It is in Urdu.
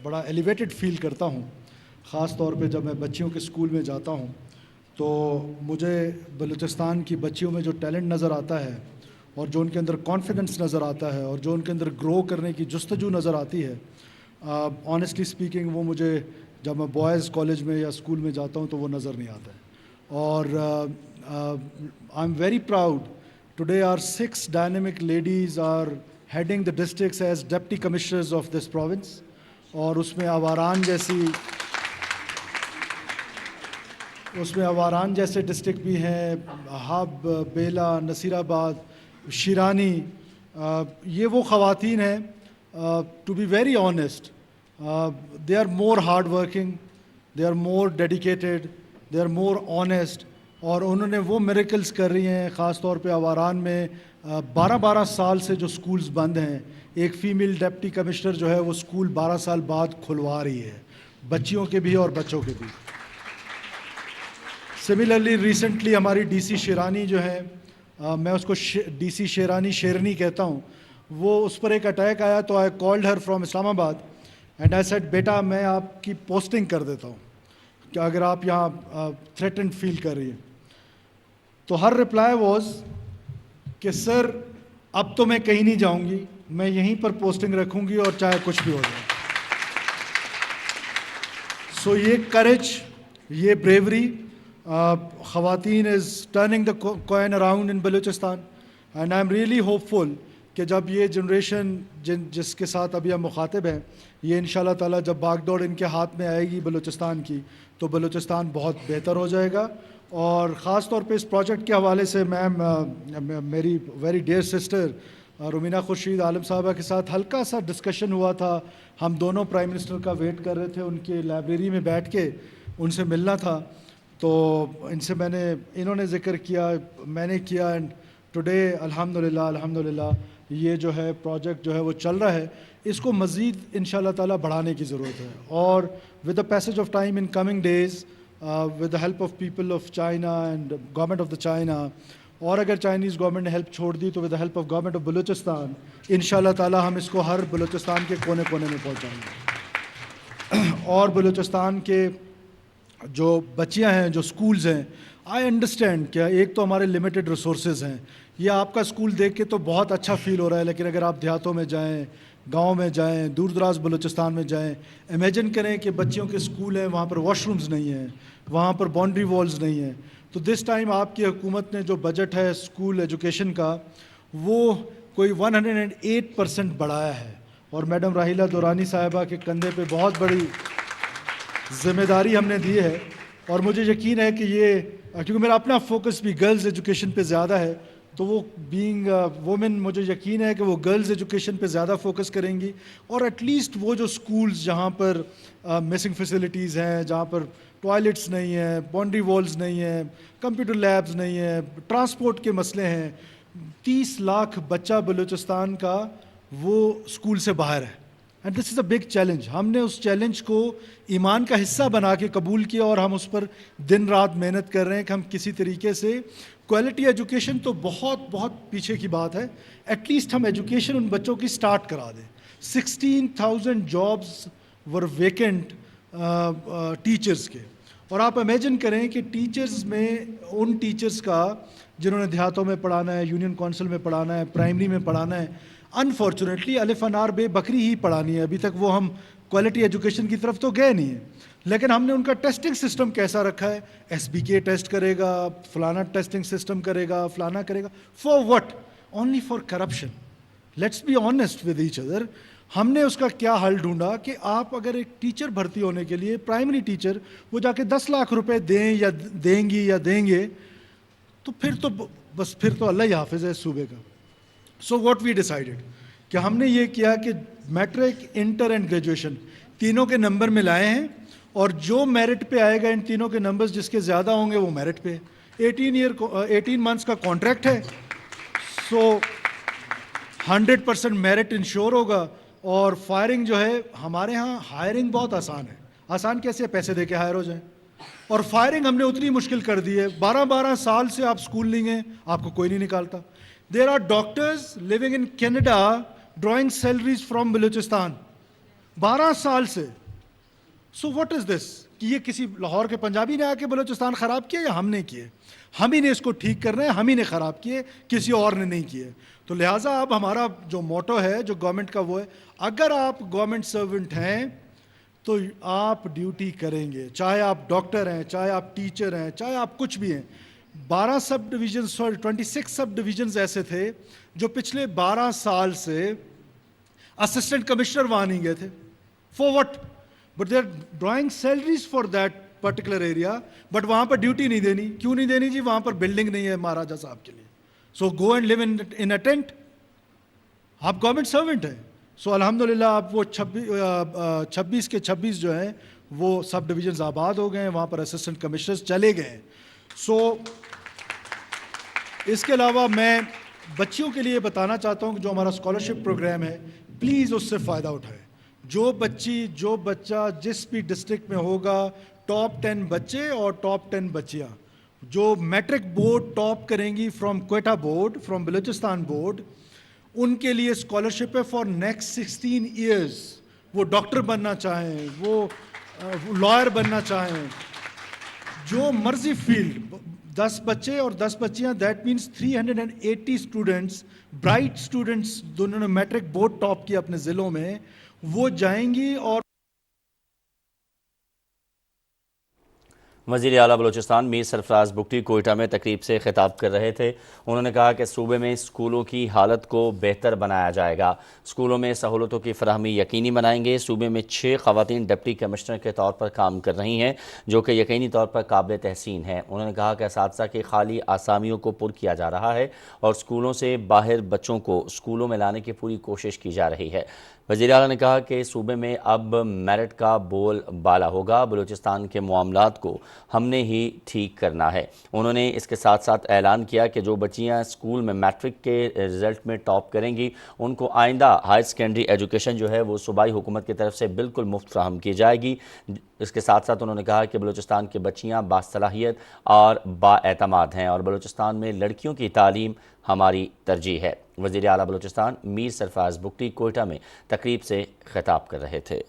بڑا ایلیویٹڈ فیل کرتا ہوں، خاص طور پہ جب میں بچیوں کے اسکول میں جاتا ہوں تو مجھے بلوچستان کی بچیوں میں جو ٹیلنٹ نظر آتا ہے اور جو ان کے اندر کانفیڈنس نظر آتا ہے اور جو ان کے اندر گرو کرنے کی جستجو نظر آتی ہے، آنیسٹلی اسپیکنگ وہ مجھے جب میں بوائز کالج میں یا اسکول میں جاتا ہوں تو وہ نظر نہیں آتا ہے. اور I am very proud today our 6 dynamic ladies are heading the districts as deputy commissioners of this province. اور اس میں آواران جیسے ڈسٹرکٹ بھی ہیں، حب، بیلا، نصیر آباد، شیرانی. یہ وہ خواتین ہیں، to be very honest, they are more hard working, they are more dedicated, they are more honest. اور انہوں نے وہ میریکلز کر رہی ہیں، خاص طور پہ آواران میں 12 سال سے جو سکولز بند ہیں، ایک فیمیل ڈپٹی کمشنر جو ہے وہ سکول 12 سال بعد کھلوا رہی ہے، بچیوں کے بھی اور بچوں کے بھی. سملرلی ریسنٹلی ہماری ڈی سی شیرانی جو ہے، میں اس کو ڈی سی شیرانی شیرنی کہتا ہوں، وہ اس پر ایک اٹیک آیا تو آئی کالڈ ہر فرام اسلام آباد اینڈ آئی سیڈ بیٹا میں آپ کی پوسٹنگ کر دیتا ہوں کہ اگر آپ یہاں تھریٹنڈ فیل کر رہی ہیں. تو ہر رپلائی واز کہ سر اب تو میں کہیں نہیں جاؤں گی، میں یہیں پر پوسٹنگ رکھوں گی اور چاہے کچھ بھی ہو جائے. سو یہ کریج، یہ بریوری، خواتین is turning the coin around in Balochistan. And I am really hopeful کہ جب یہ جنریشن جس کے ساتھ ابھی ہم مخاطب ہیں، یہ انشاءاللہ تعالیٰ جب باغ دوڑ ان کے ہاتھ میں آئے گی بلوچستان کی تو بلوچستان بہت بہتر ہو جائے گا. اور خاص طور پہ اس پروجیکٹ کے حوالے سے میم، میری very dear sister Rumina Khurshid Alam صاحبہ کے ساتھ ہلکا سا ڈسکشن ہوا تھا. ہم دونوں پرائم منسٹر کا ویٹ کر رہے تھے، ان کے لائبریری میں بیٹھ کے ان سے ملنا تھا. تو ان سے انہوں نے ذکر کیا، میں نے کیا، اینڈ ٹوڈے الحمدللہ یہ جو ہے پروجیکٹ جو ہے وہ چل رہا ہے. اس کو مزید انشاءاللہ تعالیٰ بڑھانے کی ضرورت ہے. اور with the passage of time in coming days, with the help of people of China and government of the China، اور اگر چائنیز گورنمنٹ نے ہیلپ چھوڑ دی تو with the help of government of Balochistan انشاءاللہ تعالیٰ ہم اس کو ہر بلوچستان کے کونے کونے میں پہنچائیں گے. اور بلوچستان کے جو بچیاں ہیں، جو سکولز ہیں، آئی انڈرسٹینڈ کہ ایک تو ہمارے لمیٹڈ ریسورسز ہیں. یہ آپ کا اسکول دیکھ کے تو بہت اچھا فیل ہو رہا ہے، لیکن اگر آپ دیہاتوں میں جائیں، گاؤں میں جائیں، دور دراز بلوچستان میں جائیں، امیجن کریں کہ بچیوں کے اسکول ہیں، وہاں پر واش رومز نہیں ہیں، وہاں پر باؤنڈری والز نہیں ہیں. تو دس ٹائم آپ کی حکومت نے جو بجٹ ہے اسکول ایجوکیشن کا، وہ کوئی 108% بڑھایا ہے. اور میڈم راحیلہ دورانی صاحبہ کے کندھے پہ بہت بڑی ذمہ داری ہم نے دی ہے. اور مجھے یقین ہے کہ یہ، کیونکہ میرا اپنا فوکس بھی گرلز ایجوکیشن پہ زیادہ ہے، تو وہ بینگ وومن مجھے یقین ہے کہ وہ گرلز ایجوکیشن پہ زیادہ فوکس کریں گی. اور ایٹ لیسٹ وہ جو سکولز جہاں پر مسنگ فیسلٹیز ہیں، جہاں پر ٹوائلٹس نہیں ہیں، باؤنڈری والز نہیں ہیں، کمپیوٹر لیبز نہیں ہیں، ٹرانسپورٹ کے مسئلے ہیں، 30 لاکھ بچہ بلوچستان کا وہ اسکول سے باہر ہے. And this is a big challenge. ہم نے اس چیلنج کو ایمان کا حصہ بنا کے قبول کیا اور ہم اس پر دن رات محنت کر رہے ہیں کہ ہم کسی طریقے سے کوالٹی ایجوکیشن تو بہت پیچھے کی بات ہے، ایٹ لیسٹ ہم ایجوکیشن ان بچوں کی سٹارٹ کرا دیں. 16,000 جابز ور ویکنٹ ٹیچرز کے. اور آپ امیجن کریں کہ ٹیچرز میں ان ٹیچرز کا جنہوں نے دیہاتوں میں پڑھانا ہے، یونین کونسل میں پڑھانا ہے، پرائمری میں پڑھانا ہے، انفارچونیٹلی الف انار بے بکری ہی پڑھانی ہے. ابھی تک وہ ہم کوالٹی ایجوکیشن کی طرف تو گئے نہیں ہیں. لیکن ہم نے ان کا ٹیسٹنگ سسٹم کیسا رکھا ہے، SBK ٹیسٹ کرے گا، فلانا ٹیسٹنگ سسٹم کرے گا، فلانا کرے گا. For what? Only for corruption. Let's be honest with each other. ہم نے اس کا کیا حل ڈھونڈا کہ آپ اگر ایک ٹیچر بھرتی ہونے کے لیے، پرائمری ٹیچر، وہ جا کے 10 لاکھ روپے دیں یا دیں گی یا دیں گے، تو پھر تو اللہ ہی حافظ ہے اس صوبے کا. سو واٹ وی ڈیسائیڈڈ کہ ہم نے یہ کیا کہ میٹرک، انٹر اینڈ گریجویشن تینوں کے نمبر میں لائے ہیں، اور جو میرٹ پہ آئے گا ان تینوں کے نمبرز جس کے زیادہ ہوں گے وہ میرٹ پہ. 18 منتھس کا کانٹریکٹ ہے. سو 100% میرٹ انشور ہوگا. اور فائرنگ جو ہے، ہمارے ہاں ہائرنگ بہت آسان ہے. آسان کیسے؟ پیسے دے کے ہائر ہو جائیں. اور فائرنگ ہم نے اتنی مشکل کر دی ہے. 12 سال سے آپ اسکول نہیں گئے، آپ کو کوئی نہیں نکالتا. There are doctors living in Canada drawing salaries from Balochistan. 12 سال سے. سو واٹ از دس کہ یہ کسی لاہور کے پنجابی نے آ کے بلوچستان خراب کیا یا ہم نے کیے؟ ہم ہی نے اس کو ٹھیک کرنا ہے, ہم ہی نے خراب کیے, کسی اور نے نہیں کیے. تو لہٰذا اب ہمارا جو موٹو ہے جو گورنمنٹ کا وہ ہے, اگر آپ گورنمنٹ سرونٹ ہیں تو آپ ڈیوٹی کریں گے, چاہے آپ ڈاکٹر ہیں, چاہے آپ ٹیچر ہیں, چاہے آپ کچھ بھی ہیں. 12 سب ڈویژنز 26 سب ڈویژنز ایسے تھے جو پچھلے 12 سال سے اسسٹنٹ کمشنر وہاں نہیں گئے تھے. For what? But they are drawing salaries for that particular area, but وہاں پر ڈیوٹی نہیں دینی. کیوں نہیں دینی جی؟ وہاں پر بلڈنگ نہیں ہے مہاراجہ صاحب کے لیے. So go and live in a tent. آپ گورنمنٹ سرونٹ ہیں. سو الحمدللہ آپ وہ 26 کے 26 جو ہیں وہ سب ڈویژنز آباد ہو گئے ہیں, وہاں پر اسسٹنٹ کمشنرز چلے گئے ہیں. سو اس کے علاوہ میں بچیوں کے لیے بتانا چاہتا ہوں کہ جو ہمارا اسکالرشپ پروگرام ہے, پلیز اس سے فائدہ اٹھائیں. جو بچہ جس بھی ڈسٹرکٹ میں ہوگا, ٹاپ 10 بچے اور ٹاپ 10 بچیاں جو میٹرک بورڈ ٹاپ کریں گی from Quetta board, from Balochistan board, ان کے لیے اسکالرشپ ہے فار نیکسٹ 16 ایئرس. وہ ڈاکٹر بننا چاہیں, وہ لائر بننا چاہیں, جو مرضی فیلڈ. 10 بچے اور 10 بچیاں, that means 380 students, bright students جنہوں نے میٹرک بورڈ ٹاپ کیا اپنے ضلعوں میں, وہ جائیں گی. اور وزیر اعلیٰ بلوچستان میر سرفراز بگٹی کوئٹہ میں تقریب سے خطاب کر رہے تھے. انہوں نے کہا کہ صوبے میں اسکولوں کی حالت کو بہتر بنایا جائے گا, اسکولوں میں سہولتوں کی فراہمی یقینی بنائیں گے. صوبے میں 6 خواتین ڈپٹی کمشنر کے طور پر کام کر رہی ہیں جو کہ یقینی طور پر قابل تحسین ہیں. انہوں نے کہا کہ اساتذہ کے خالی آسامیوں کو پر کیا جا رہا ہے اور اسکولوں سے باہر بچوں کو اسکولوں میں لانے کی پوری کوشش کی جا رہی ہے. وزیر اعلیٰ نے کہا کہ صوبے میں اب میرٹ کا بول بالا ہوگا, بلوچستان کے معاملات کو ہم نے ہی ٹھیک کرنا ہے. انہوں نے اس کے ساتھ ساتھ اعلان کیا کہ جو بچیاں اسکول میں میٹرک کے رزلٹ میں ٹاپ کریں گی ان کو آئندہ ہائر سیکنڈری ایجوکیشن جو ہے وہ صوبائی حکومت کی طرف سے بالکل مفت فراہم کی جائے گی. اس کے ساتھ ساتھ انہوں نے کہا کہ بلوچستان کی بچیاں باصلاحیت اور بااعتماد ہیں اور بلوچستان میں لڑکیوں کی تعلیم ہماری ترجیح ہے. وزیر اعلیٰ بلوچستان میر سرفراز بگٹی کوئٹہ میں تقریب سے خطاب کر رہے تھے.